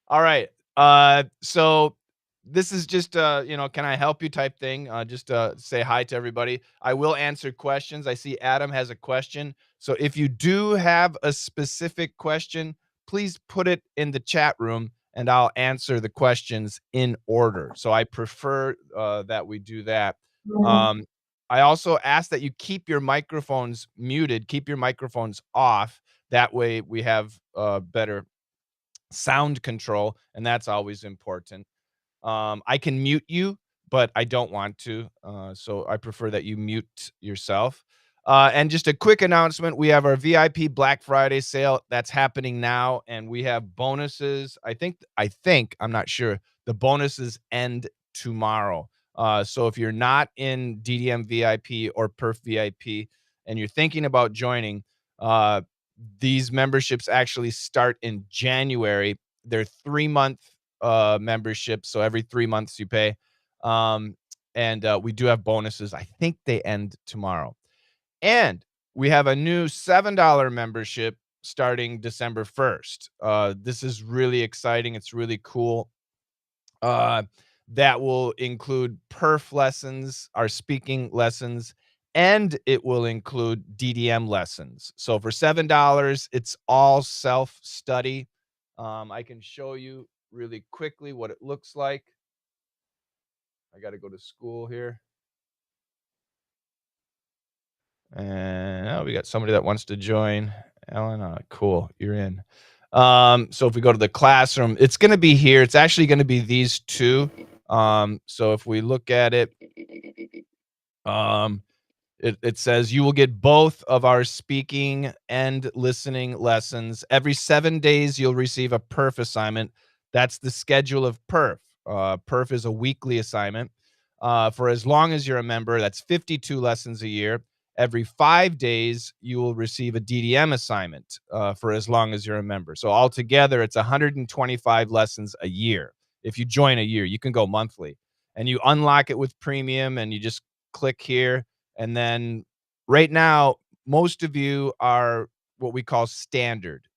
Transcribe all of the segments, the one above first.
All right. So this is just can I help you type thing. Just say hi to everybody. I will answer questions. I see Adam has a question. So if you do have a specific question, please put it in the chat room and I'll answer the questions in order. So I prefer that we do that. Um, I also ask that you keep your microphones muted, keep your microphones off. That way we have better sound control, and that's always important. I can mute you, but I don't want to. So I prefer that you mute yourself. And just a quick announcement, we have our VIP Black Friday sale that's happening now, and we have bonuses. I'm not sure. The bonuses end tomorrow. So if you're not in DDM VIP or Perf VIP and you're thinking about joining, uh, these memberships actually start in January. They're 3-month memberships, so every 3 months you pay. Um, and we do have bonuses. I think they end tomorrow. And we have a new $7 membership starting December 1st. This is really exciting. It's really cool. Uh, that will include perf lessons, our speaking lessons, and it will include DDM lessons. So for $7, it's all self-study. I can show you really quickly what it looks like. I got to go to school here. And we got somebody that wants to join. Ellen, cool, you're in. So if we go to the classroom, it's going to be here. It's actually going to be these two. So if we look at it, it says you will get both of our speaking and listening lessons. Every 7 days, you'll receive a perf assignment. That's the schedule of perf. Perf is a weekly assignment. For as long as you're a member, that's 52 lessons a year. Every 5 days, you will receive a DDM assignment for as long as you're a member. So altogether, it's 125 lessons a year. If you join a year, you can go monthly. And you unlock it with premium, and you just click here. And then right now, most of you are what we call standard.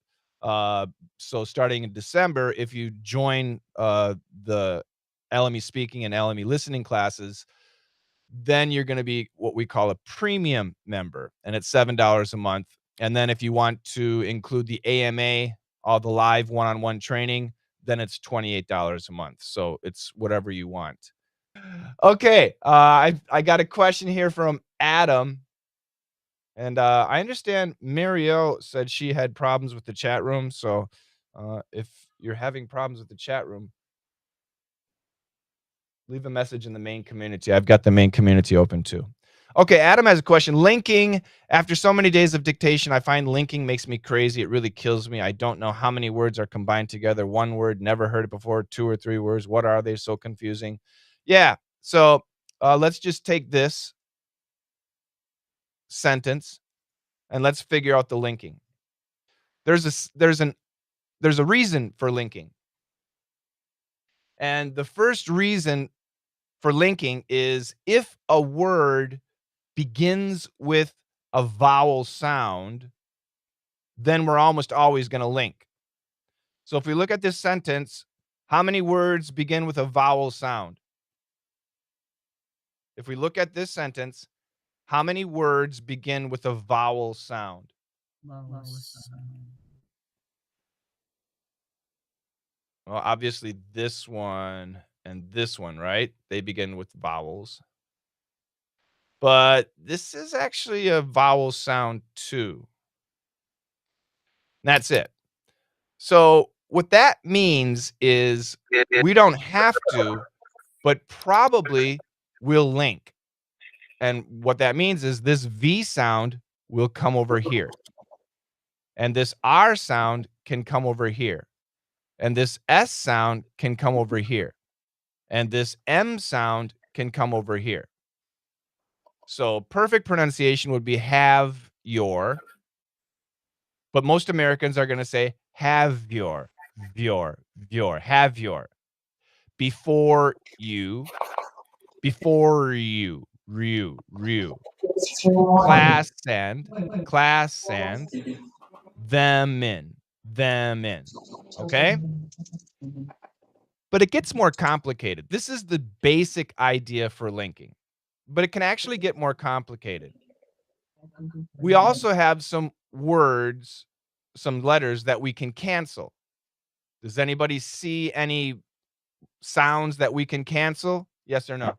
Uh, so starting in December, if you join the LME speaking and LME listening classes, then you're going to be what we call a premium member, and it's $7 a month. And then if you want to include the AMA, all the live one-on-one training, then it's $28 a month. So it's whatever you want. Okay, I got a question here from Adam, and I understand Mariel said she had problems with the chat room. So if you're having problems with the chat room, leave a message in the main community. I've got the main community open too. Okay, Adam has a question. Linking. After so many days of dictation, I find linking makes me crazy. It really kills me. I don't know how many words are combined together. One word, never heard it before. 2 or 3 words. What are they? So confusing. Yeah. So let's just take this sentence and let's figure out the linking. There's a reason for linking. And the first reason for linking is if a word begins with a vowel sound, then we're almost always going to link. So if we look at this sentence, how many words begin with a vowel sound? If we look at this sentence, how many words begin with a vowel sound? Well, obviously this one and this one, right? They begin with vowels. But this is actually a vowel sound too. That's it. So what that means is we don't have to, but probably will link. And what that means is this V sound will come over here. And this R sound can come over here. And this S sound can come over here. And this M sound can come over here. So perfect pronunciation would be have your, but most Americans are going to say have your, have your. Before you, rue. Class and, them in. Okay? But it gets more complicated. This is the basic idea for linking, but it can actually get more complicated. We also have some words, some letters that we can cancel. Does anybody see any sounds that we can cancel? Yes or no?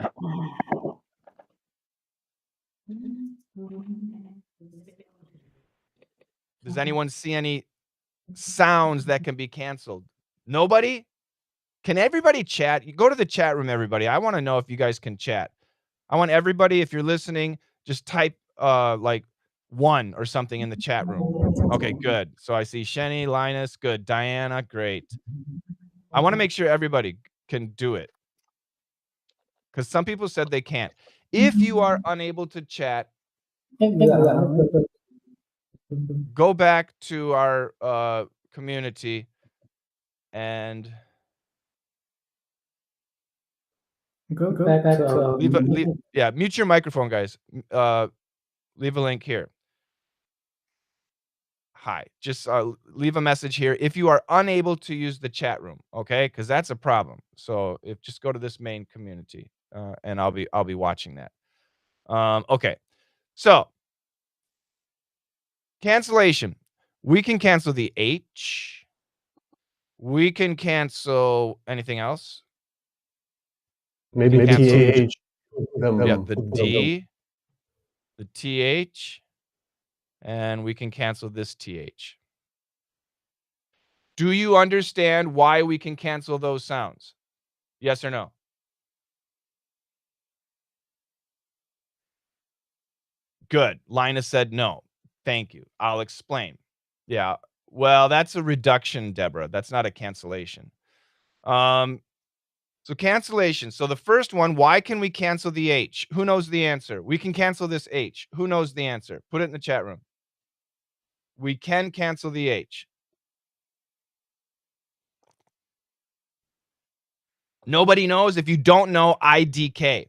Does anyone see any sounds that can be canceled? Nobody? Can everybody chat? You go to the chat room, everybody. I want to know if you guys can chat. I want everybody, if you're listening, just type like 1 or something in the chat room. Okay, good. So I see Shenny, Linus, good. Diana, great. I want to make sure everybody can do it, because some people said they can't. If you are unable to chat, go back to our community and Go back to mute your microphone, guys. Leave a link here. Hi. Just leave a message here if you are unable to use the chat room, okay? Because that's a problem. So if just go to this main community, and I'll be watching that. Okay. So cancellation. We can cancel the H. We can cancel anything else. Maybe can cancel TH. Yeah, the D, the TH, and we can cancel this TH. Do you understand why we can cancel those sounds? Yes or no? Good. Linus said no. Thank you. I'll explain. Yeah. Well, that's a reduction, Deborah. That's not a cancellation. So cancellation. So the first one, why can we cancel the H? Who knows the answer? We can cancel this H. Who knows the answer? Put it in the chat room. We can cancel the H. Nobody knows. If you don't know, IDK.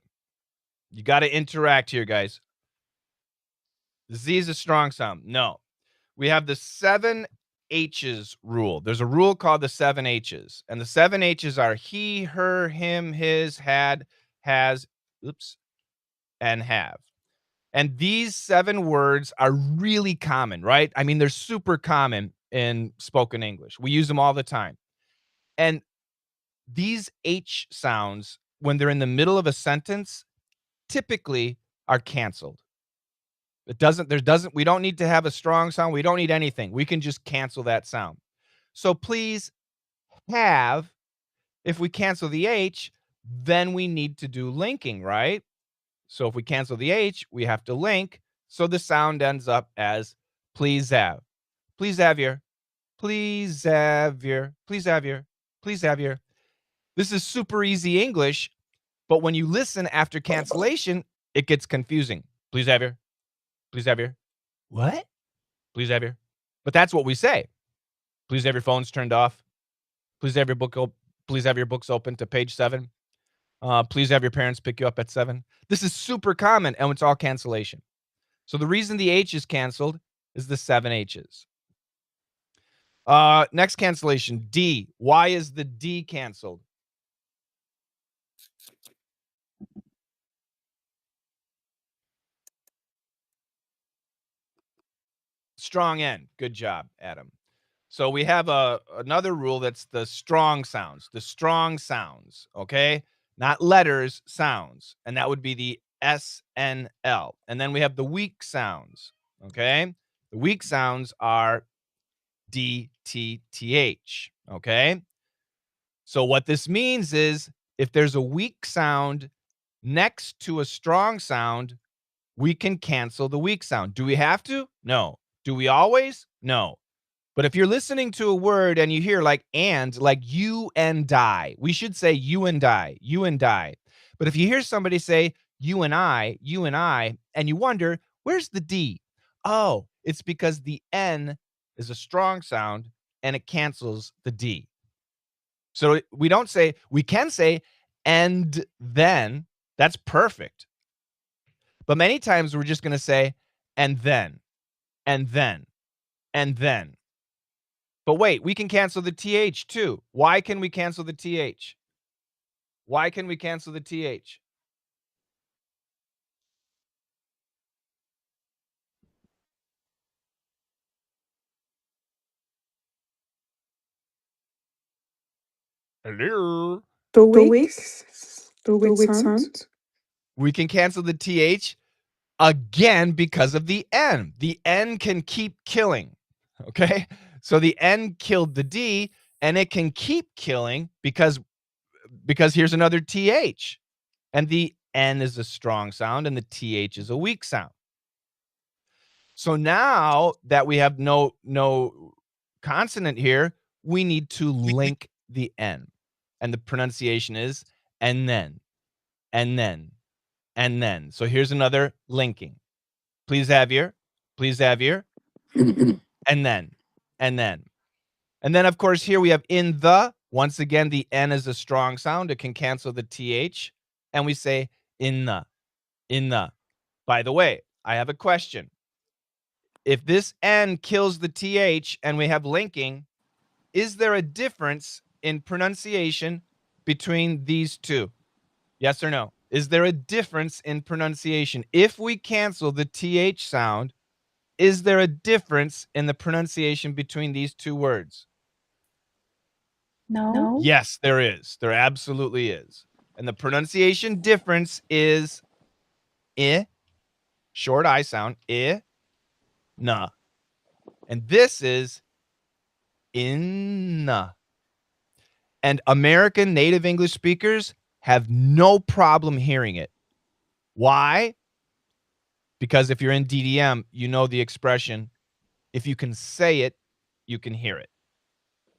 You got to interact here, guys. The Z is a strong sound. No. We have the 7 H's rule. There's a rule called the 7 H's. And the 7 H's are he, her, him, his, had, has, and have. And these 7 words are really common, right? I mean, they're super common in spoken English. We use them all the time. And these H sounds, when they're in the middle of a sentence, typically are canceled. We don't need to have a strong sound. We don't need anything. We can just cancel that sound. So please have, if we cancel the H, then we need to do linking, right? So if we cancel the H, we have to link. So the sound ends up as please have. Please have your. Please have your. Please have your. Please have your. This is super easy English, but when you listen after cancellation, it gets confusing. Please have your. Please have your. What? Please have your. But that's what we say. Please have your phones turned off. Please have your please have your books open to page 7. Please have your parents pick you up at 7. This is super common, and it's all cancellation. So the reason the H is canceled is the 7 H's. Next cancellation, D. Why is the D canceled? Strong N. Good job, Adam. So we have another rule that's the strong sounds. The strong sounds, okay? Not letters, sounds. And that would be the SNL. And then we have the weak sounds, okay? The weak sounds are DTTH, okay? So what this means is if there's a weak sound next to a strong sound, we can cancel the weak sound. Do we have to? No. Do we always? No. But if you're listening to a word and you hear like you and I, we should say you and I, you and I. But if you hear somebody say you and I, and you wonder, where's the D? Oh, it's because the N is a strong sound and it cancels the D. So we can say, and then. That's perfect. But many times we're just going to say, and then, and then, and then. But wait, we can cancel the TH too. Why can we cancel the TH? Why can we cancel the TH? Hello? Two weeks. Two weeks sound. We can cancel the TH again because of the N. The N can keep killing. Okay? So the N killed the D, and it can keep killing because here's another TH. And the N is a strong sound and the TH is a weak sound. So now that we have no consonant here, we need to link the N. And the pronunciation is and then, and then, and then. So here's another linking. Please have your, and then, and then. And then, of course, here we have in the. Once again, the N is a strong sound. It can cancel the TH. And we say in the, in the. By the way, I have a question. If this N kills the TH and we have linking, is there a difference in pronunciation between these two? Yes or no? Is there a difference in pronunciation? If we cancel the TH sound, is there a difference in the pronunciation between these two words? No. Yes, there is. There absolutely is. And the pronunciation difference is I, short I sound, I, na. And this is inna. And American native English speakers have no problem hearing it. Why? Because if you're in DDM, you know the expression, if you can say it, you can hear it.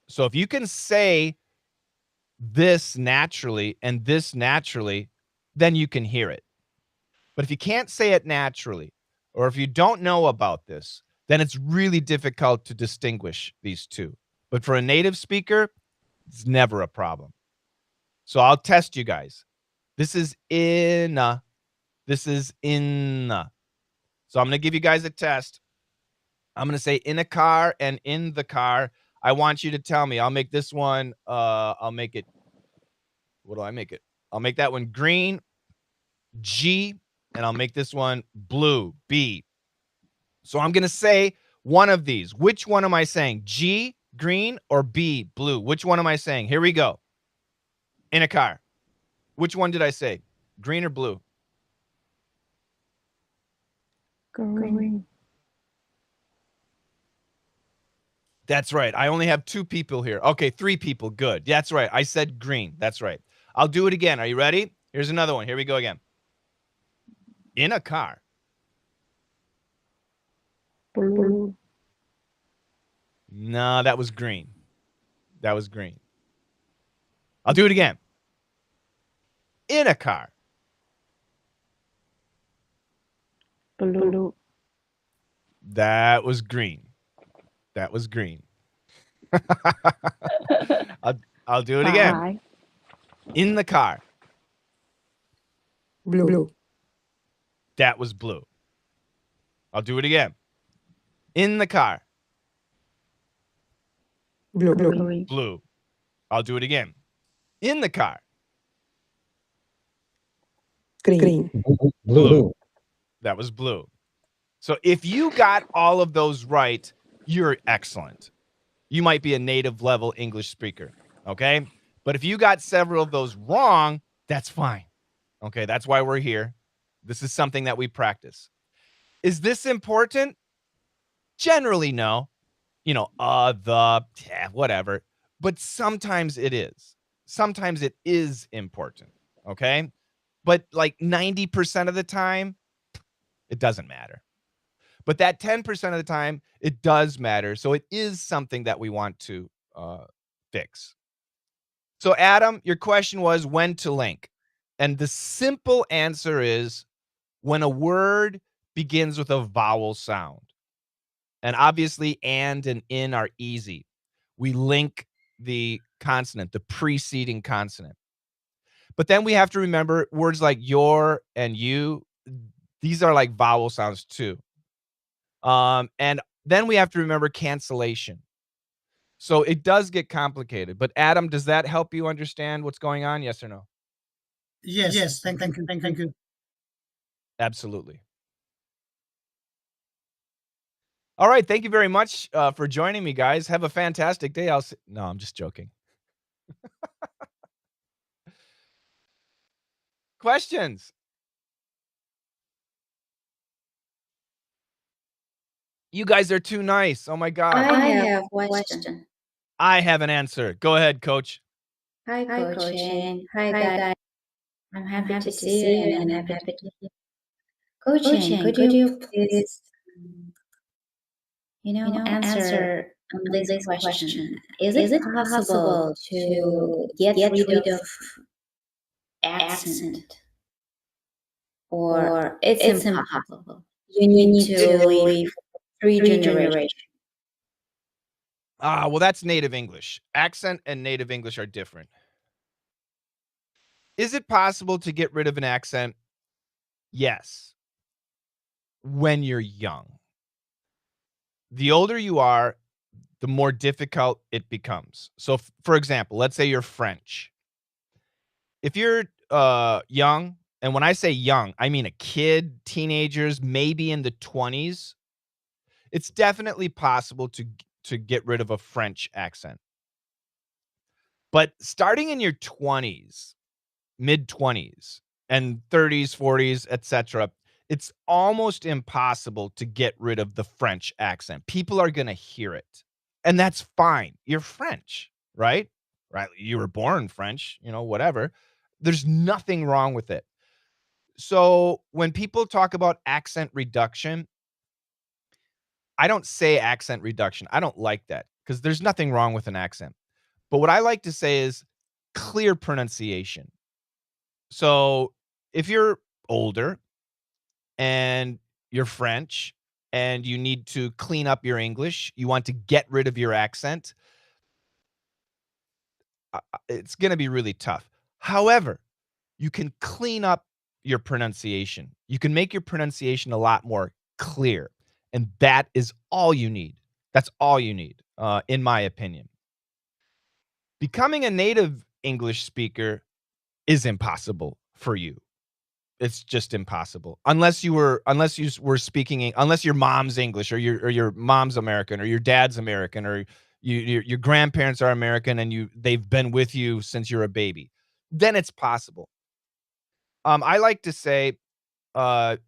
So if you can say this naturally and this naturally, then you can hear it. But if you can't say it naturally, or if you don't know about this, then it's really difficult to distinguish these two. But for a native speaker, it's never a problem. So I'll test you guys. This is inna. This is inna. So I'm going to give you guys a test. I'm going to say in a car and in the car. I want you to tell me. I'll make this one, I'll make it, what do I make it? I'll make that one green, G, and I'll make this one blue, B. So I'm going to say one of these. Which one am I saying? G, green, or B, blue? Which one am I saying? Here we go. In a car. Which one did I say? Green or blue? Green. That's right. I only have 2 people here. Okay, 3 people. Good. That's right. I said green. That's right. I'll do it again. Are you ready? Here's another one. Here we go again. In a car. Blue. No, that was green. That was green. I'll do it again. In a car. Blue. That was green. That was green. I'll do it again. Bye. In the car. Blue. That was blue. I'll do it again. In the car. Blue. Green. Blue. I'll do it again. In the car. Green. Blue. That was blue. So if you got all of those right, you're excellent. You might be a native level English speaker, okay? But if you got several of those wrong, that's fine. Okay, that's why we're here. This is something that we practice. Is this important? Generally, no. You know, whatever. But sometimes it is. Sometimes it is important, okay? But like 90% of the time, it doesn't matter. But that 10% of the time, it does matter. So it is something that we want to fix. So Adam, your question was when to link. And the simple answer is when a word begins with a vowel sound. And obviously and in are easy. We link the consonant, the preceding consonant. But then we have to remember words like your and you. These are like vowel sounds too. And then we have to remember cancellation. So it does get complicated. But Adam, does that help you understand what's going on? Yes or no? Yes. Thank you. Absolutely. All right. Thank you very much for joining me, guys. Have a fantastic day. No, I'm just joking. Questions? You guys are too nice. Oh my God. I have a question. I have an answer. Go ahead, coach. Hi, coaching. Hi, guys. I'm happy to see you and I'm happy to hear. Coaching, could you please, answer this question? Is it possible to get rid of accent? Or it's impossible? You need to leave 3 generations. Well, that's native English. Accent and native English are different. Is it possible to get rid of an accent? Yes. When you're young. The older you are, the more difficult it becomes. So, for example, let's say you're French. If you're young, and when I say young, I mean a kid, teenagers, maybe in the 20s, it's definitely possible to get rid of a French accent. But starting in your 20s, mid-20s, and 30s, 40s, etc., it's almost impossible to get rid of the French accent. People are going to hear it. And that's fine. You're French, right? Right? You were born French, whatever. There's nothing wrong with it. So when people talk about accent reduction, I don't say accent reduction. I don't like that because there's nothing wrong with an accent. But what I like to say is clear pronunciation. So if you're older and you're French and you need to clean up your English, you want to get rid of your accent, it's going to be really tough. However, you can clean up your pronunciation. You can make your pronunciation a lot more clear. And that is all you need. That's all you need, in my opinion. Becoming a native English speaker is impossible for you. It's just impossible. Unless you were speaking, unless your mom's English or your mom's American or your dad's American or your grandparents are American and they've been with you since you're a baby. Then it's possible. I like to say,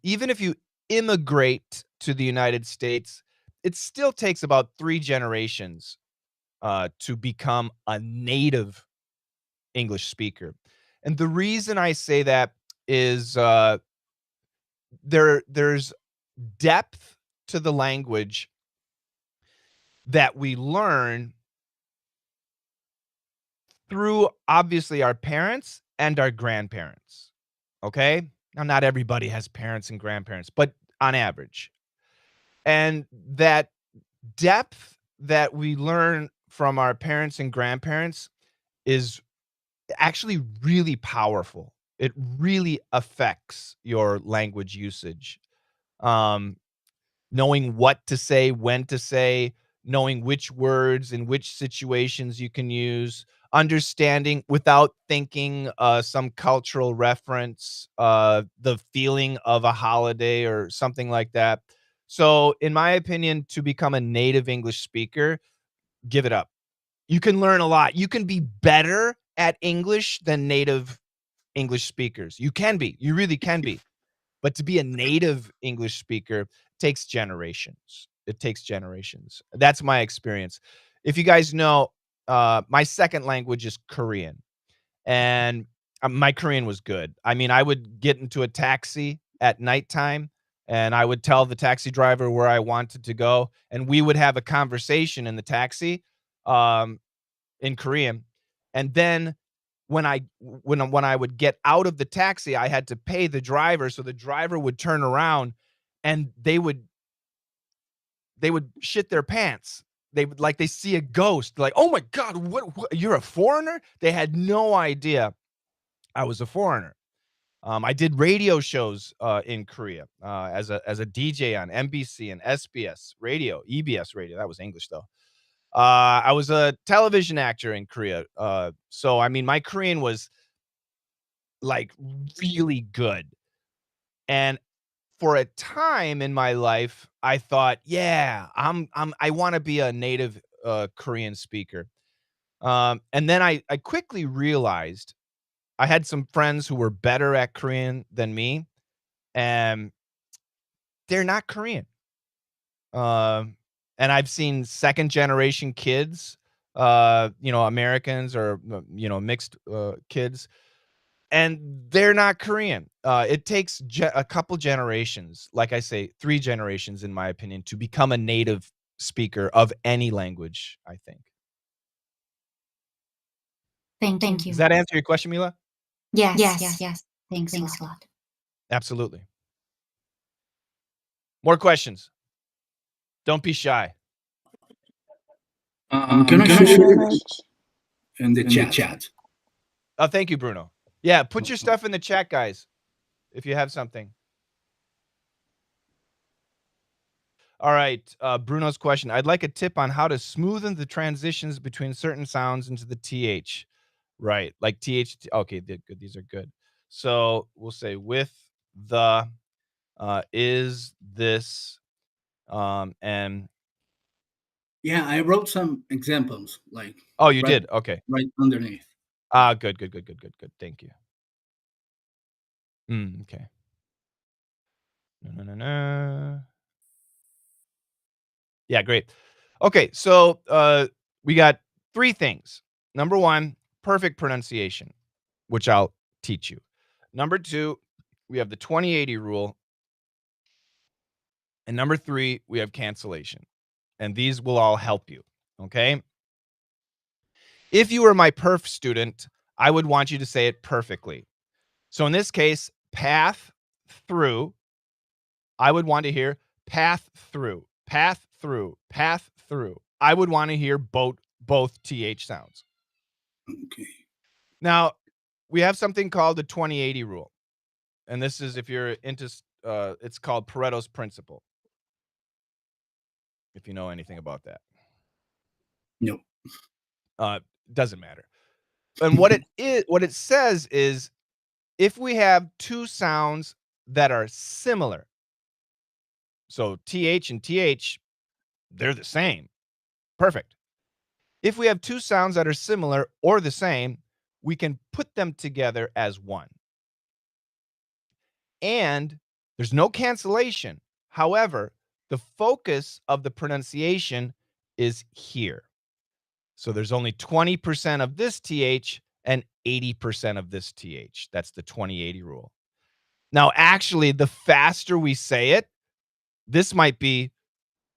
even if you immigrate to the United States, it still takes about 3 generations to become a native English speaker. And the reason I say that is there's depth to the language that we learn through obviously our parents and our grandparents. Okay? Now, not everybody has parents and grandparents, but on average. And that depth that we learn from our parents and grandparents is actually really powerful. It really affects your language usage. Knowing what to say, when to say, knowing which words in which situations you can use, understanding without thinking some cultural reference, the feeling of a holiday or something like that. So, in my opinion, to become a native English speaker, give it up. You can learn a lot. You can be better at English than native English speakers. You can be. You really can be. But to be a native English speaker takes generations. It takes generations. That's my experience. If you guys know, my second language is Korean. And my Korean was good. I mean, I would get into a taxi at nighttime and I would tell the taxi driver where I wanted to go. And we would have a conversation in the taxi in Korean. And then when I would get out of the taxi, I had to pay the driver. So the driver would turn around and they would shit their pants. They would they see a ghost. Like, oh my God, what you're a foreigner? They had no idea I was a foreigner. I did radio shows in Korea as a DJ on MBC and SBS radio, EBS radio. That was English though. I was a television actor in Korea. So I mean, my Korean was like really good. And for a time in my life, I thought, yeah, I want to be a native Korean speaker. And then I quickly realized I had some friends who were better at Korean than me, and they're not Korean. And I've seen second generation kids, Americans or mixed kids, and they're not Korean. It takes a couple generations, like I say, 3 generations, in my opinion, to become a native speaker of any language, I think. Thank you. Does that answer your question, Mila? Yes. Thanks a lot. Absolutely. More questions. Don't be shy. I'm gonna share it in the chat. Oh, thank you, Bruno. Yeah, put your stuff in the chat, guys, if you have something. All right, Bruno's question. I'd like a tip on how to smoothen the transitions between certain sounds into the TH. Right, like TH. Okay, good. These are good. So we'll say with the, is this, and Yeah, I wrote some examples, like oh, you right, did. Okay. right underneath. Good. Thank you. Okay. No. Yeah, great. Okay, so we got 3 things. Number 1, perfect pronunciation, which I'll teach you. Number 2, we have the 20/80 rule. And number 3, we have cancellation. And these will all help you, okay? If you were my perf student, I would want you to say it perfectly. So in this case, path through, I would want to hear path through, path through, path through. I would want to hear both TH sounds. Okay. Now, we have something called the 20/80 rule. And this is, if you're into, it's called Pareto's principle. If you know anything about that. No. Doesn't matter. And what it says is, if we have 2 sounds that are similar, so TH and TH, they're the same. Perfect. If we have 2 sounds that are similar or the same, we can put them together as one. And there's no cancellation. However, the focus of the pronunciation is here. So there's only 20% of this TH and 80% of this TH. That's the 20/80 rule. Now, actually, the faster we say it, this might be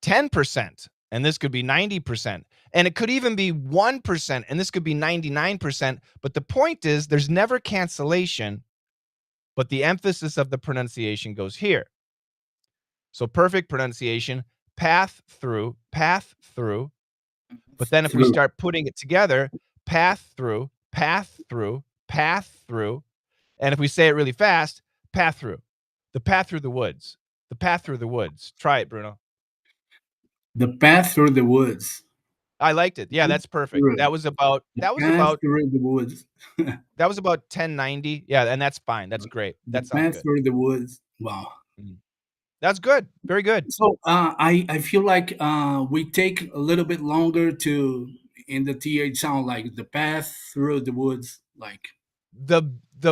10%, and this could be 90%. And it could even be 1%, and this could be 99%. But the point is, there's never cancellation, but the emphasis of the pronunciation goes here. So perfect pronunciation, path through, path through. But then if we start putting it together, path through, path through, path through. And if we say it really fast, path through. The path through the woods. The path through the woods. Try it, Bruno. The path through the woods. I liked it. Yeah, that's perfect. That was about through the woods. That was about 1090. Yeah, and that's fine. That's great. That sounds path good. through the woods. Wow. That's good. Very good. So I feel like we take a little bit longer in the TH sound, like the path through the woods. Like the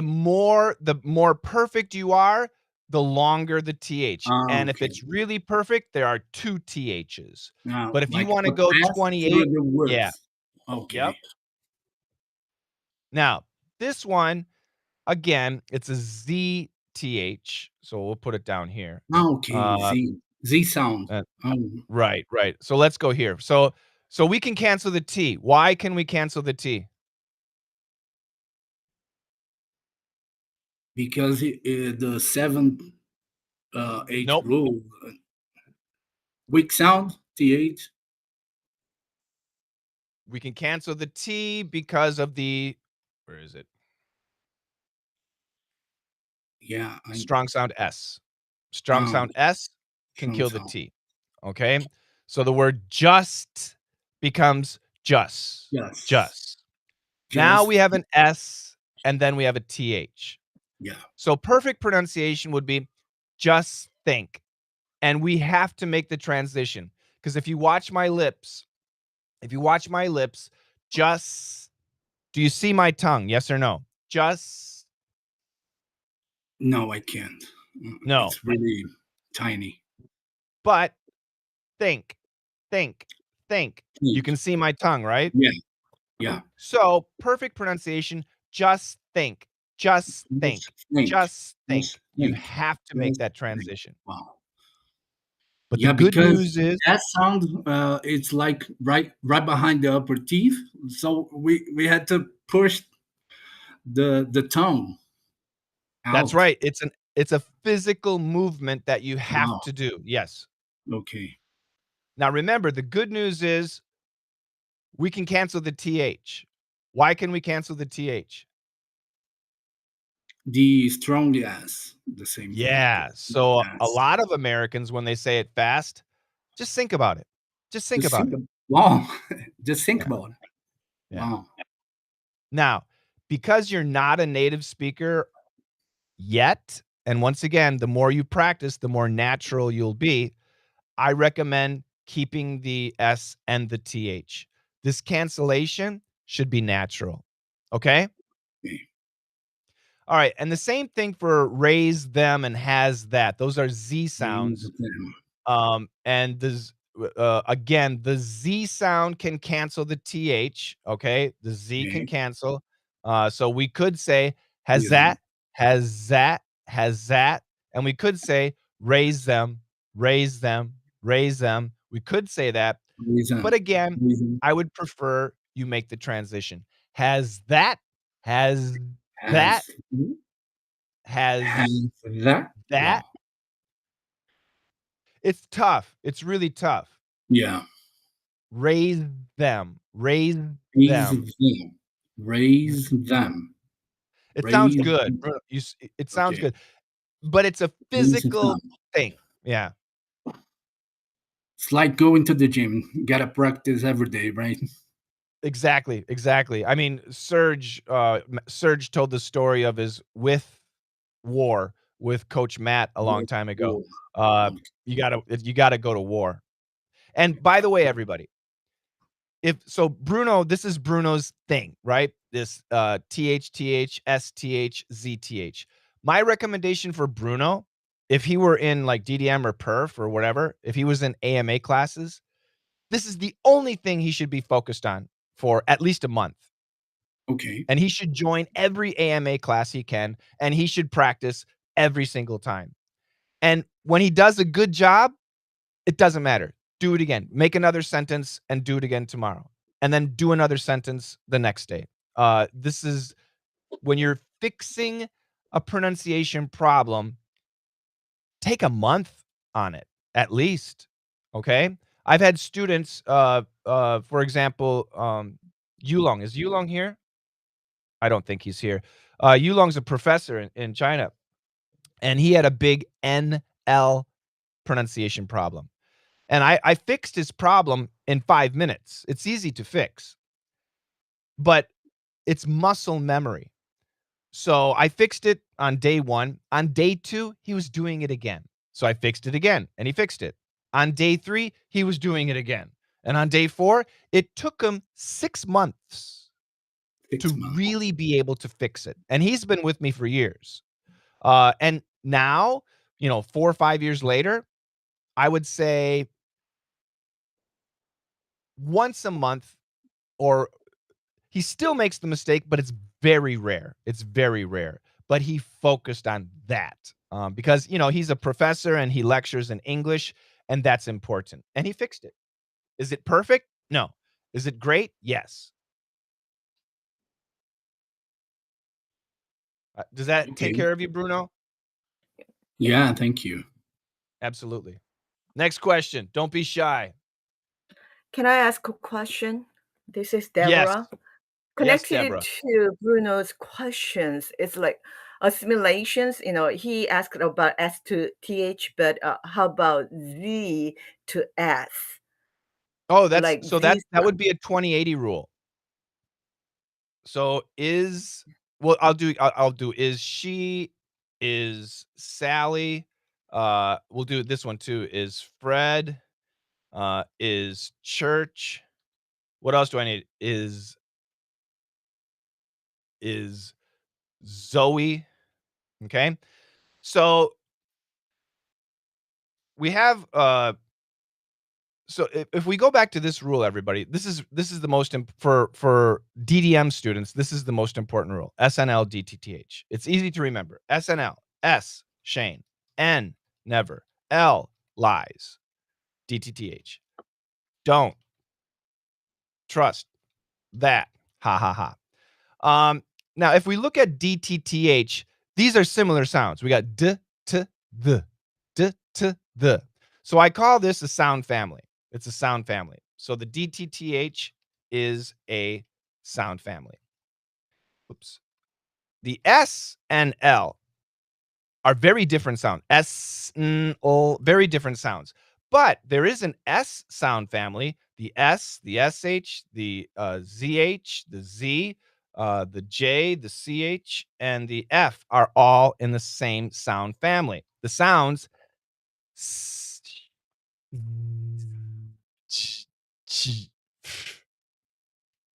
more perfect you are, the longer the TH. And if it's really perfect, there are 2 THs. But if you want to go 28, yeah. Okay. Yep. Now, this one, again, it's a ZTH. So we'll put it down here. Okay. Z sound. Right. So let's go here. So we can cancel the T. Why can we cancel the T? Because the 7 H Nope. rule. Weak sound, TH. We can cancel the T because of the, where is it? Yeah. Strong sound S. Strong sound S can kill the T. Okay. So the word just becomes just. Now we have an S and then we have a TH. Yeah. So perfect pronunciation would be just think. And we have to make the transition because if you watch my lips, just do you see my tongue? Yes or no? Just No, I can't. no. It's really tiny. But think, think, think. You Think. can see my tongue, right? Yeah. Yeah. So perfect pronunciation, just think, just think, Just think. just think. Just You think. have to make Just that think. transition. Wow. But Yeah, the good because news is that sound it's like right behind the upper teeth. So we had to push the tongue that's out. right. It's a physical movement that you have Wow. to do. Yes. Okay. Now remember, the good news is we can cancel the TH. Why can we cancel the TH? The strong gas, the same thing. Yeah. So a Yes. lot of Americans, when they say it fast, just think about it. Just think Just about it. Wow. Just think Yeah. about it. Yeah. Wow. Now, because you're not a native speaker yet, and once again, the more you practice, the more natural you'll be, I recommend keeping the S and the TH. This cancellation should be natural. Okay? Okay. All right. And the same thing for raise them and has that. Those are Z sounds. And again, the Z sound can cancel the TH. Okay. The Z can Okay. cancel. So we could say has Yeah. that, has that, has that. And we could say raise them, raise them, raise them. We could say that. Reason. But again, Reason. I would prefer you make the transition. Has that, has that, has Has that. that. Wow. It's tough. It's really tough. Yeah. Raise them. Raise Raise them. them. Raise them. It sounds Raise good. them. Bruno, it sounds Okay. good, but it's a Raise physical them. thing. Yeah, It's like going to the gym. Gotta practice every day, right? exactly, exactly. I mean, Serge told the story of his war with Coach Matt a long time ago. Uh, you gotta go to war. And by the way, everybody, Bruno, this is Bruno's thing, right? This TH, STH, ZTH. My recommendation for Bruno, if he were in like DDM or perf or whatever, if he was in AMA classes, this is the only thing he should be focused on for at least a month. Okay. And he should join every AMA class he can, and he should practice every single time. And when he does a good job, it doesn't matter. Do it again. Make another sentence and do it again tomorrow. And then do another sentence the next day. This is when you're fixing a pronunciation problem, take a month on it at least. Okay. I've had students, for example, Yulong. Is Yulong here? I don't think he's here. Yulong's a professor in China, and he had a big NL pronunciation problem. And I fixed his problem in 5 minutes. It's easy to fix, but it's muscle memory. So I fixed it on day 1. On day 2, he was doing it again. So I fixed it again, and he fixed it. On day 3, he was doing it again. And on day 4, it took him 6 months to really be able to fix it. And he's been with me for years. And now, 4 or 5 years later, I would say once a month, or he still makes the mistake, but it's very rare. It's very rare. But he focused on that because, he's a professor and he lectures in English, and that's important. And he fixed it. Is it perfect? No. Is it great? Yes. Does that take care of you, Bruno? Yeah, thank you. Absolutely. Next question. Don't be shy. Can I ask a question? This is Yes. Deborah. Yes, Connected Deborah. to Bruno's questions, it's like assimilations. He asked about S to TH, but how about Z to S? Oh, Like that would be a 20/80 rule. So is Well, I'll do is she, is Sally, we'll do this one too, is Fred, is church. What else do I need? Is Zoe, okay? So we have so if we go back to this rule, everybody, this is the most for DDM students. This is the most important rule. SNL DTTH. It's easy to remember. SNL S Shane, N never, L lies, DTTH. Don't trust that. Ha ha ha. Now if we look at DTTH, these are similar sounds. We got d t the, d t the. So I call this a sound family. It's a sound family. So the DTTH is a sound family. Oops. The S and L are very different sound. S, N, O, very different sounds. But there is an S sound family. The S, the SH, the ZH, the Z, the J, the CH, and the F are all in the same sound family. The sounds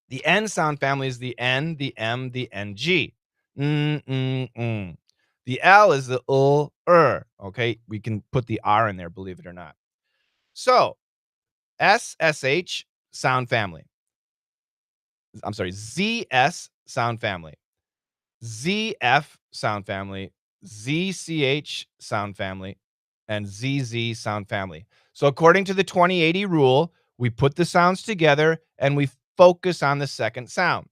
the N sound family is the N, the M, the NG. The L is the okay? We can put the R in there, believe it or not. So, SSH sound family. I'm sorry, ZS sound family. ZF sound family. ZCH sound family. And ZZ sound family. So according to the 2080 rule, we put the sounds together and we focus on the second sound.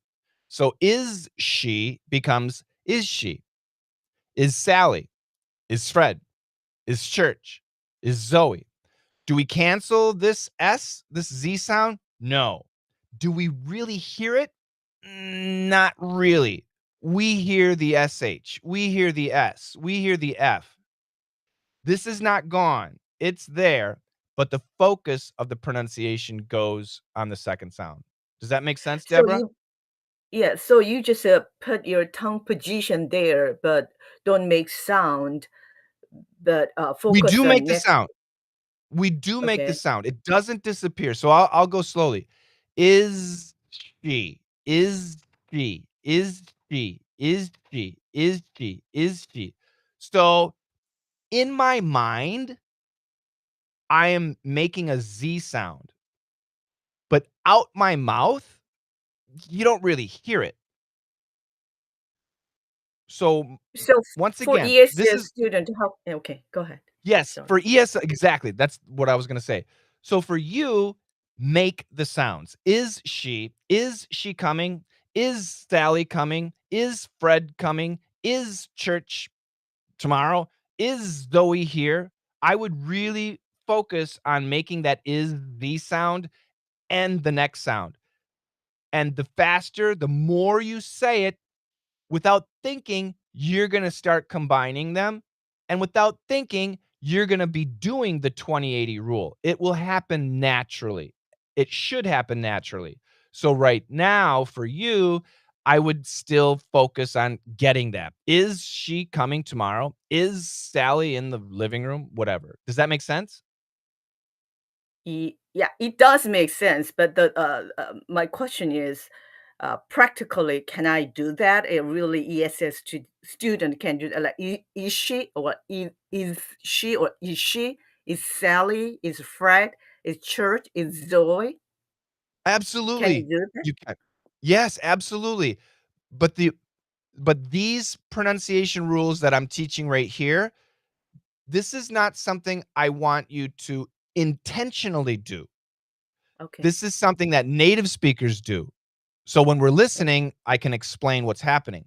So is she becomes is she, is Sally, is Fred, is church, is Zoe. Do we cancel this S, this Z sound? No. Do we really hear it? Not really. We hear the SH, we hear the S, we hear the F. This is not gone. It's there, but the focus of the pronunciation goes on the second sound. Does that make sense, So Deborah? so you just put your tongue position there, but don't make sound, but We focus do on make the next. sound. We do make the Okay. sound. It doesn't disappear. So I'll go slowly. Is she? Is she? Is she? Is she? Is she? Is she? So in my mind, I am making a Z sound, but out my mouth, you don't really hear it. So So once for again, this ESL is student, how? Okay, go ahead. yes, Sorry. for exactly. That's what I was going to say. So for you, make the sounds. Is she coming? Is Sally coming? Is Fred coming? Is church tomorrow? Is Zoe here? I would really focus on making that is the sound and the next sound. And the faster, the more you say it, without thinking, you're going to start combining them. And without thinking, you're going to be doing the 2080 rule. It will happen naturally. It should happen naturally. So right now for you, I would still focus on getting that. Is she coming tomorrow? Is Sally in the living room? Whatever. Does that make sense? Yeah, it does make sense, but my question is, practically, can I do that? A really ESS student can do that. Like, is she or is she or is she? Is Sally? Is Fred? Is Church? Is Zoe? Can you Absolutely. do that? You can. Yes, absolutely. But these pronunciation rules that I'm teaching right here, this is not something I want you to intentionally do. Okay. This is something that native speakers do. So when we're listening, I can explain what's happening.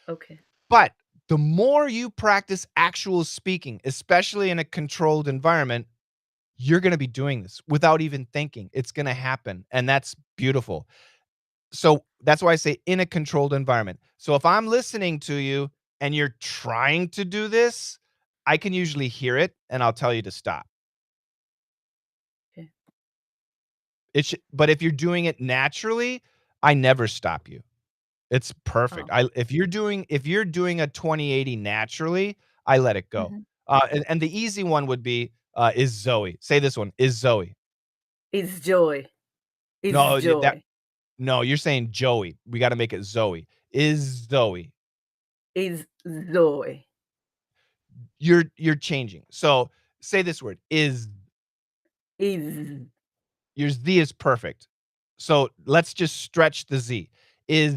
Okay. But the more you practice actual speaking, especially in a controlled environment, you're going to be doing this without even thinking. It's going to happen. And that's beautiful. So that's why I say in a controlled environment. So if I'm listening to you and you're trying to do this, I can usually hear it and I'll tell you to stop. Okay. But if you're doing it naturally, I never stop you. It's perfect. Oh. If you're doing a 2080 naturally, I let it go. Mhm. And the easy one would be is Zoe. Say this one, is Zoe. Is joy. Is No, joy. no, you're saying Joey. We got to make it Zoe. Is Zoe. Is Zoe. You're changing. So say this word is. Is Your Z is perfect. So let's just stretch the Z. Is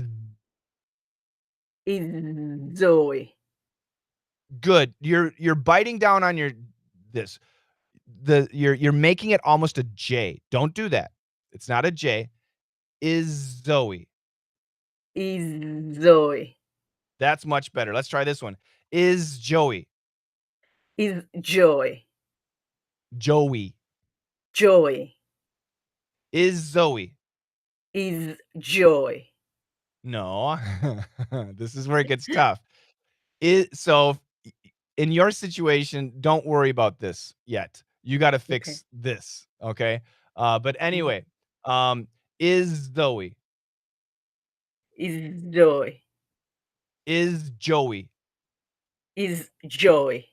Zoe. good. You're biting down on this. You're making it almost a J. Don't do that. It's not a J. Is Zoe. Is Zoe. That's much better. Let's try this one. Is Joey. Is joy. Joey. Joy. Is Zoe. Is joy. No. This is where it gets tough. In your situation, don't worry about this yet. You got to fix Okay. this, okay? But Mhm. anyway, is Zoe. Is joy. Is Joey. Is joy.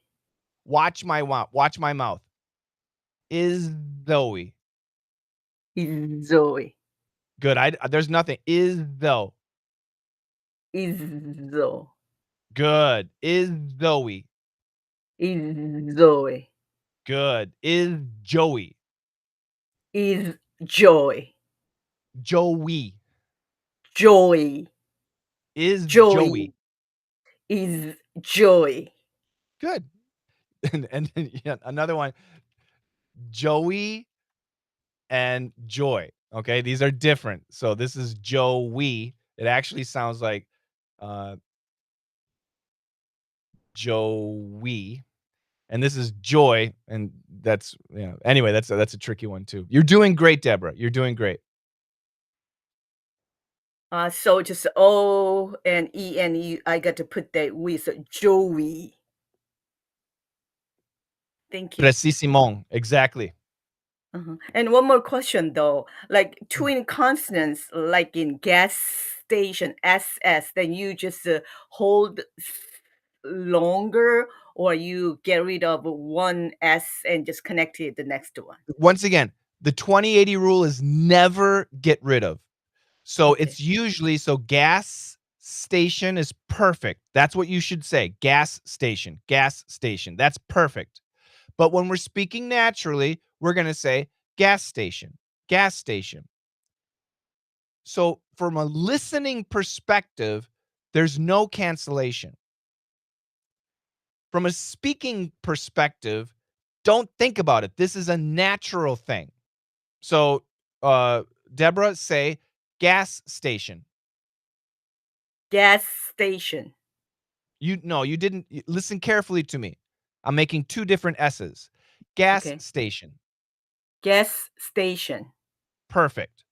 Watch my mouth. Is Zoe. Is Zoe. Good. There's nothing. Is though. Is Zoe. Good. Is Zoe. Is Zoe. Good. Is Joey. Is joy. Joey. Joy. Is Joey. Joey. Is joy. Good. And yeah, another one. Joey and Joy. Okay, these are different. So this is Joey. It actually sounds like Joey, and this is Joy, and that's Anyway, that's a tricky one too. You're doing great, Deborah. You're doing great. So just O and E and E, I got to put that with Joey. Thank you. Precissimon. Exactly. And one more question though, like twin consonants, like in gas station SS, then you just hold longer, or you get rid of one S and just connect it the next one. Once again, the 2080 rule is never get rid of. So Okay. it's usually gas station is perfect. That's what you should say. Gas station. Gas station. That's perfect. But when we're speaking naturally, we're going to say gas station. Gas station. So from a listening perspective, there's no cancellation. From a speaking perspective, don't think about it. This is a natural thing. So, Deborah, say gas station. Gas station. You didn't listen carefully to me. I'm making two different S's. Gas Okay. station. Gas station. Perfect.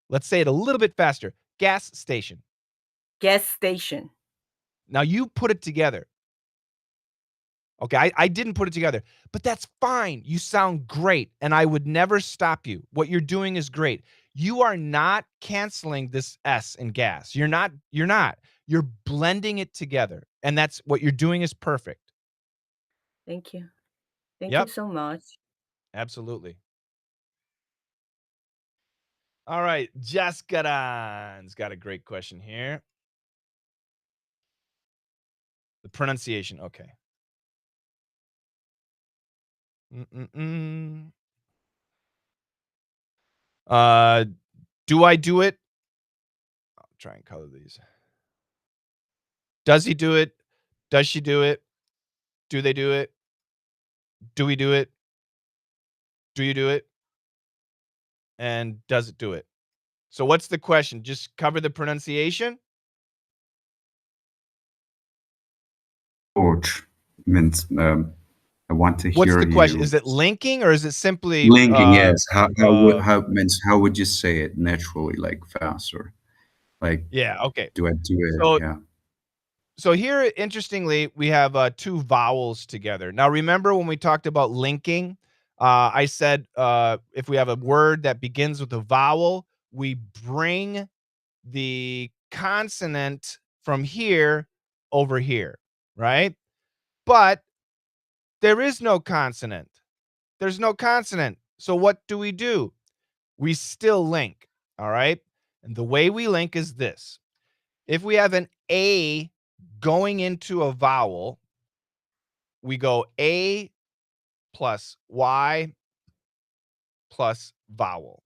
Let's say it a little bit faster. Gas station. Gas station. Now you put it together. Okay, I didn't put it together, but that's fine. You sound great, and I would never stop you. What you're doing is great. You are not canceling this S in gas. You're not. You're blending it together, and that's what you're doing is perfect. Thank you. Thank Yep. you so much. Absolutely. All right, Jaskaran's got a great question here. The pronunciation, okay. Do I do it? I'll try and color these. Does he do it? Does she do it? Do they do it? Do we do it? Do you do it? And does it do it? So what's the question? Just cover the pronunciation? George means I want to What's hear the question? you Is it linking or is it simply linking. Yes. How would you say it naturally, like faster? Like Yeah, okay. do I do it? So Yeah. So here, interestingly, we have two vowels together. Now, remember when we talked about linking, I said if we have a word that begins with a vowel, we bring the consonant from here over here, right? But there is no consonant. There's no consonant. So what do? We still link, all right? And the way we link is this. If we have an A going into a vowel, we go A plus Y plus vowel.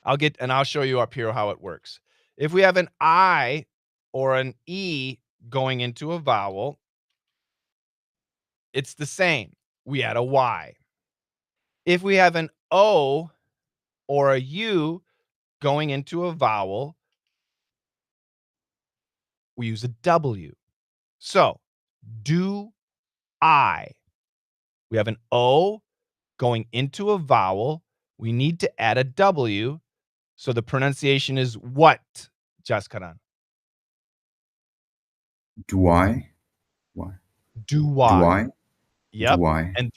I'll show you up here how it works. If we have an I or an E going into a vowel, it's the same. We add a Y. If we have an O or a U going into a vowel, we use a W. So, do I. We have an O going into a vowel. We need to add a W. So the pronunciation is what, Jaskaran? Do I? Why? Do Do I. I? Yep. Do I? And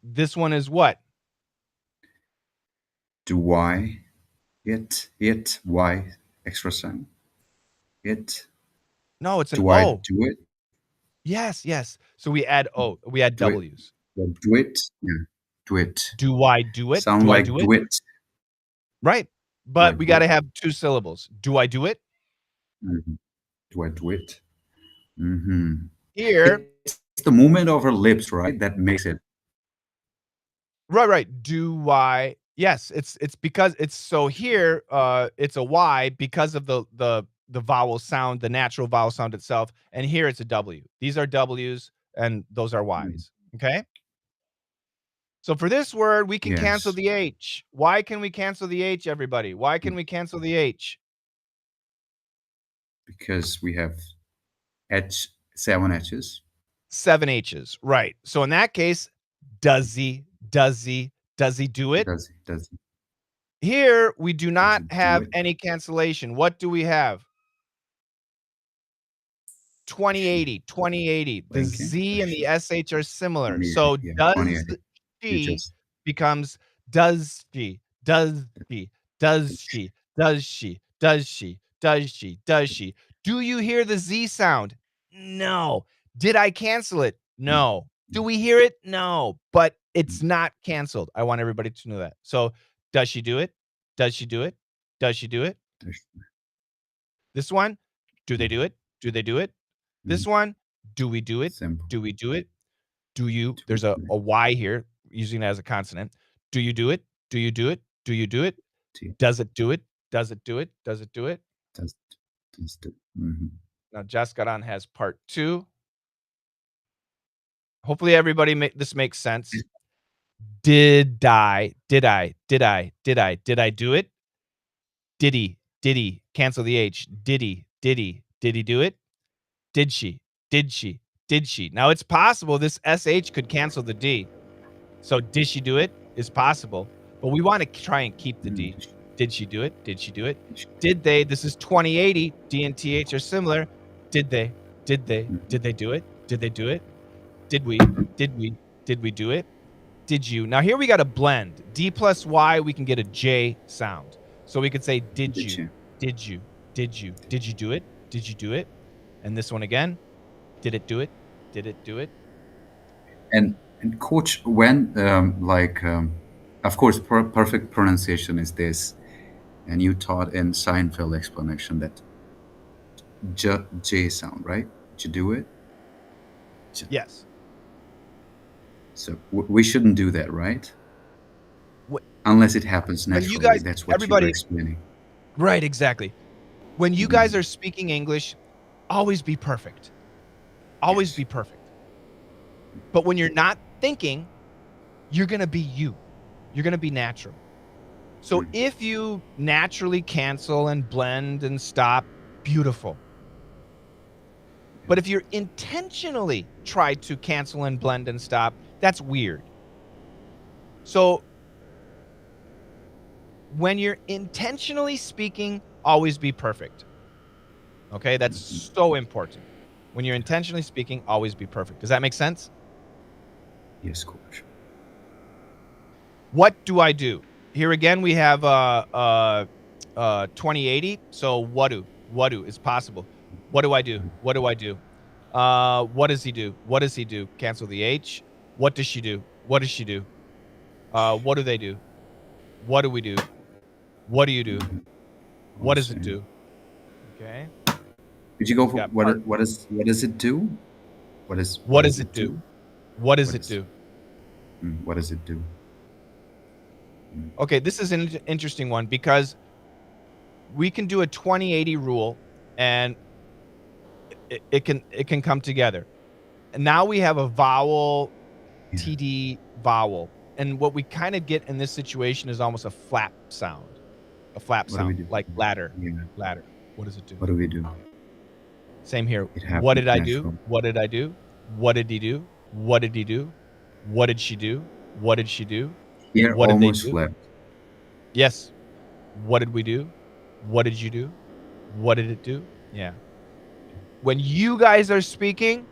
this one is what? Do I? It. Why? Extra sign. It. No, it's an Do O. I do it? Yes. So we add O. We add Do it. W's. Well, do it. Yeah. Do it. Do I do it? Sound Do like I do do it? it. Right. But Like we got to what? have 2 syllables. Do I do it? Mhm. Do I do it? Mm-hmm. Here, It's the movement of her lips, right? That makes it. right. Do I? Yes, it's because it's so here it's a Y because of the vowel sound, the natural vowel sound itself, and here it's a W. These are W's and those are Y's. Okay? So for this word, we can cancel Yes. the H. Why can we cancel the H, everybody? Why can we cancel the H? Because we have 7 H's. 7 H's. Right. So in that case, does he do it? Does Here, we do not he do have it? any cancellation. What do we have? 2080. The Okay. Z and the SH are similar. 2080, So yeah, does 2080. You she just becomes does she. Do you hear the Z sound? No. Did I cancel it? No. Do we hear it? No. But it's not canceled. I want everybody to know that. So does she do it? Does she do it? Does she do it? This one, do they do it? Do they do it? This one, do we do it? simple. Do we do it? Do you? There's a Y here, using it as a consonant. Do you do it? Do you do it? Do you do it? T. Does it do it? Does it do it? Does it do it? Does the, mhm. Now, Jaskaran has part 2. Hopefully, everybody this makes sense. Did I do it? Did he cancel the H? Did he do it? Did she? Now it's possible this SH could cancel the D. So did she do it is possible, but we want to try and keep the D. Did she do it? Did she do it? Did they? This is 2080. D and TH are similar. Did they? Did they do it? Did they do it? Did we do it? Did you? Now here we got a blend. D plus Y, we can get a J sound. So we could say, did you do it? Did you do it? And this one again, did it do it? Did it do it? And coach, when of course perfect pronunciation is this, and you taught in Seinfeld explanation that J sound, right? Did you do it? Yes. So we shouldn't do that, right? Unless it happens When naturally. you guys, That's what everybody, you were explaining. Right, exactly. When you guys are speaking English, always be perfect. Always be perfect. But when you're not thinking, you're going to be you. You're going to be natural. So if you naturally cancel and blend and stop, beautiful. But if you're intentionally try to cancel and blend and stop, that's weird. So when you're intentionally speaking, always be perfect. Okay, that's so important. When you're intentionally speaking, always be perfect. Does that make sense? Yes, coach. What do I do? Here again, we have 2080. So what do? Wadu is possible. What do I do? What do I do? What does he do? What does he do? Cancel the H. What does she do? What does she do? What do they do? What do we do? What do you do? What does it do? Okay. Did you go for Got what? part- What does it do? What is? What does it do? What does What it is- do? What does it do? Okay, this is an interesting one because we can do a 20-80 rule, and it can come together. And now we have a vowel, Yeah. TD vowel, and what we kind of get in this situation is almost a flap sound, What do we do? like ladder. Yeah. Ladder. What does it do? What do we do? Same here. It happens What did I do? natural. What did I do? What did he do? What did he do? What did she do? What did she do? Here What did they almost do? flipped. Yes. What did we do? What did you do? What did it do? Yeah. When you guys are speaking,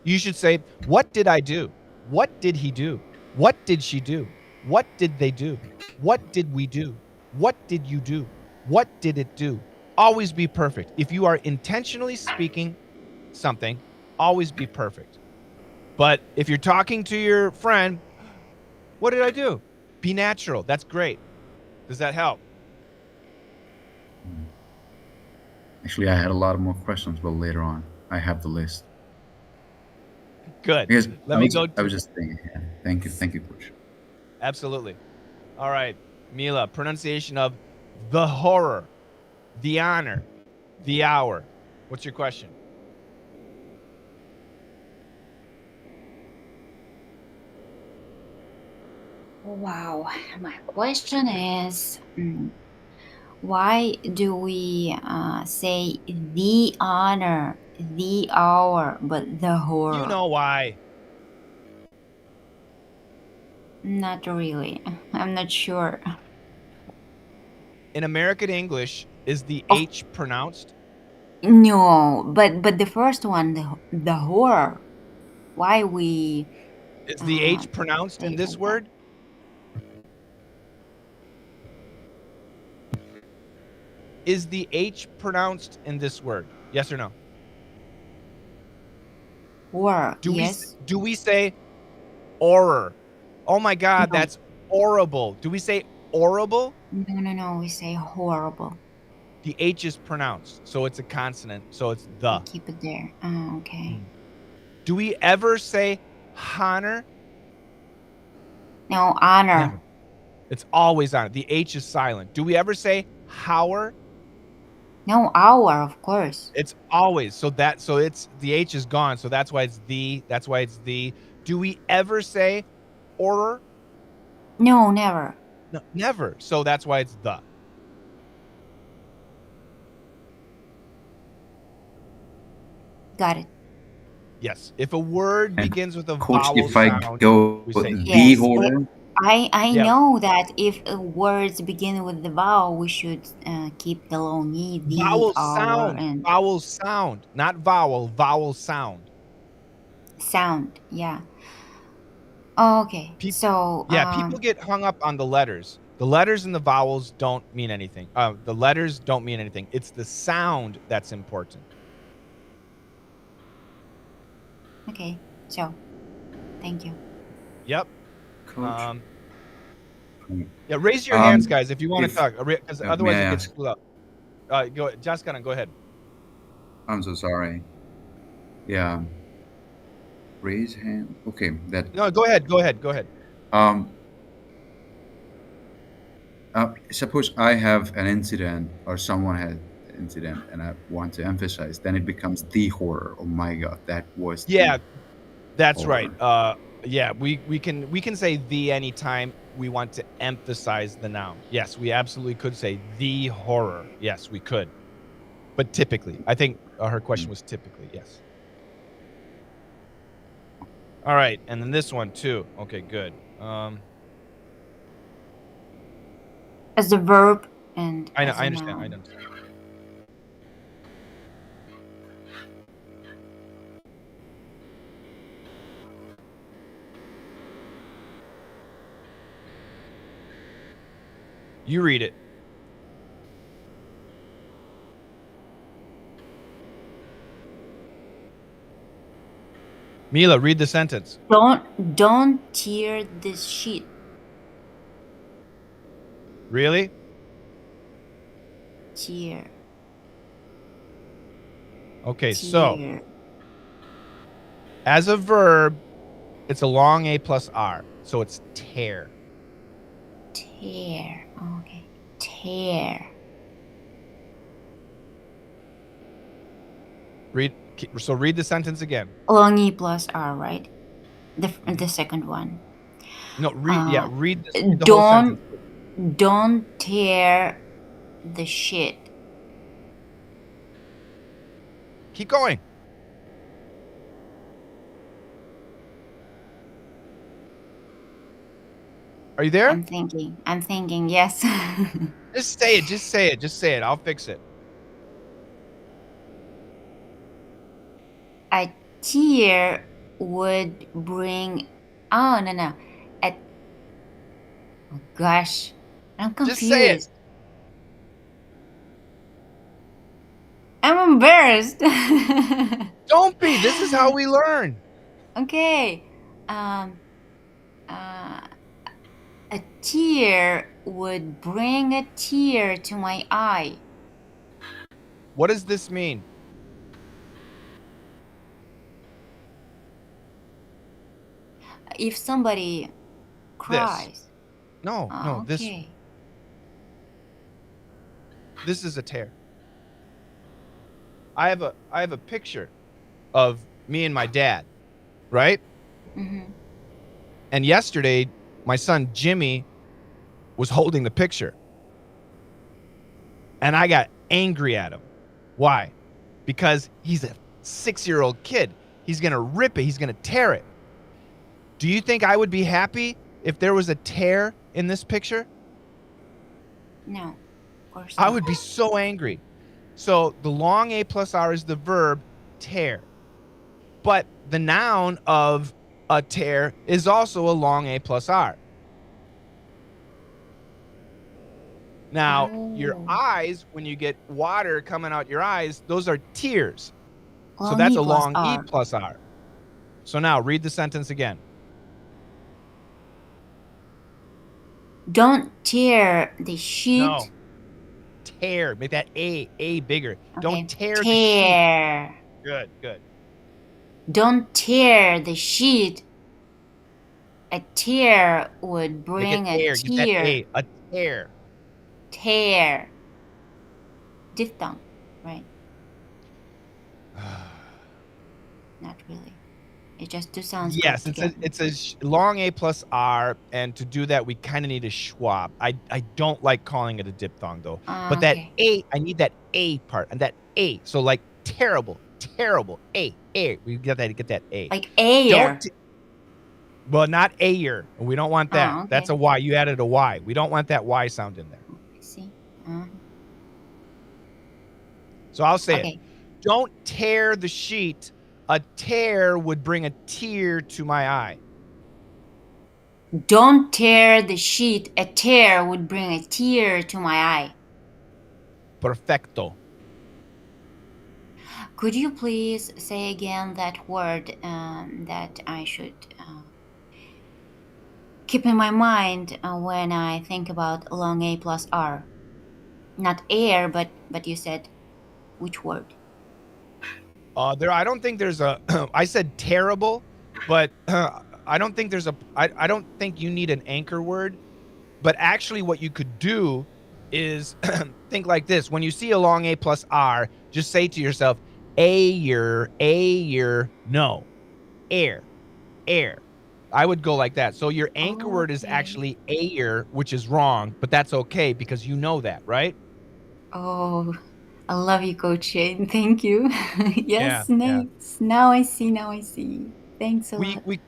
you should say, what did I do? What did he do? What did she do? What did they do? What did we do? What did you do? What did it do? Always be perfect. If you are intentionally speaking something, always be perfect. But if you're talking to your friend, what did I do? Be natural. That's great. Does that help? Actually, I had a lot of more questions, but later on, I have the list. Good. Because Let me go. I was just thinking. Yeah. Thank you, Coach. Absolutely. All right, Mila, pronunciation of the horror, the honor, the hour. What's your question? Wow, my question is, why do we say the honor, the hour, but the horror? You know why. Not really. I'm not sure. In American English, is the Oh. H pronounced? No, but the first one, the horror. Why we? Is the H pronounced in say this like that. word? Is the H pronounced in this word? Yes or no? Horror. Do Yes. we say horror? Oh my God, No. that's horrible. Do we say horrible? No. We say horrible. The H is pronounced, so it's a consonant, so it's We the. keep it there. Oh, okay. Do we ever say honor? No, honor. Never. It's always on. The H is silent. Do we ever say hour? No, hour, of course. It's always. So it's the H is gone. So that's why it's the. That's why it's the. Do we ever say horror? No, never. No, never. So that's why it's the. Got it. Yes. If a word And begins with a Coach, vowel if I sound, go we say the yes. order, I Yeah. know that if words begin with the vowel, we should keep the long e, the, vowel our, sound. and Vowel sound, not vowel. Vowel sound. sound. Yeah. Okay. Peop- So Yeah, people get hung up on the letters. The letters and the vowels don't mean anything. The letters don't mean anything. It's the sound that's important. okay. So, thank you. Yep. Coach. Yeah, raise your hands, Um, guys, if you want to if- talk, because may otherwise I it gets ask? screwed up. Go, Jaskana, go ahead. I'm so sorry. Yeah. Raise hand. Okay, that. No, go ahead. Go ahead. Suppose I have an incident or someone had an incident and I want to emphasize, then it becomes the horror. Oh my God, that was. the Yeah, that's horror. right. Yeah, we can say the anytime we want to emphasize the noun. Yes, we absolutely could say the horror. Yes, we could. But typically, I think her question was typically, yes. All right, and then this one too. Okay, good. As a verb and I know, as a I understand. noun. I understand. You read it. Mila, read the sentence. Don't tear the sheet. Really? Tear. Okay, so Tear. as a verb, it's a long A plus R. So it's tear. Tear. Okay. Tear. Read the sentence again. Long E plus R, right? The second one. No, read read the whole Don't sentence. don't tear the shit. Keep going. Are you there? I'm thinking, yes. Just say it. I'll fix it. A tear would bring. Oh no. Oh gosh, I'm confused. Just say it. I'm embarrassed. Don't be. This is how we learn. Okay. A tear would bring a tear to my eye. What does this mean? If somebody cries. No, Oh, this okay. this is a tear. I have a picture of me and my dad, right? Mm-hmm. And yesterday, my son Jimmy was holding the picture. And I got angry at him. Why? Because he's a 6-year-old kid. He's going to rip it. He's going to tear it. Do you think I would be happy if there was a tear in this picture? No, of course I not. would be so angry. So the long A plus R is the verb tear. But the noun of a tear is also a long A plus R. Now, your Oh. eyes, when you get water coming out your eyes, those are tears. So Long that's E a plus long R. E plus R. So now read the sentence again. Don't tear the sheet. No. Tear. Make that A bigger. Okay. Don't tear the sheet. Tear. Good. Don't tear the sheet. A tear would Make bring it a tear. Get that tear. A. A tear. Tear. Diphthong, right? Not really. It just two sounds. go Yes, together. it's a long A plus R, and to do that, we kind of need a schwab. I don't like calling it a diphthong though. But that Okay. A, I need that A part and that A. So like terrible, A. We get that A. Like air. Well, not ayer. We don't want that. Oh, okay. That's a Y. You added a Y. We don't want that Y sound in there. I see. So I'll say Okay. it. Don't tear the sheet. A tear would bring a tear to my eye. Don't tear the sheet. A tear would bring a tear to my eye. Perfecto. Could you please say again that word that I should keep in my mind when I think about long A plus R? Not air, but you said which word? I don't think there's a. I said terrible, but I don't think there's a. I don't think you need an anchor word. But actually, what you could do is think like this: when you see a long A plus R, just say to yourself, ayer, no, air. I would go like that. So your anchor word is Okay. actually ayer, which is wrong, but that's okay because you know that, right? Oh, I love you, Coach Shane. Thank you. Yes, Yeah. nice. Now I see. Thanks a lot. We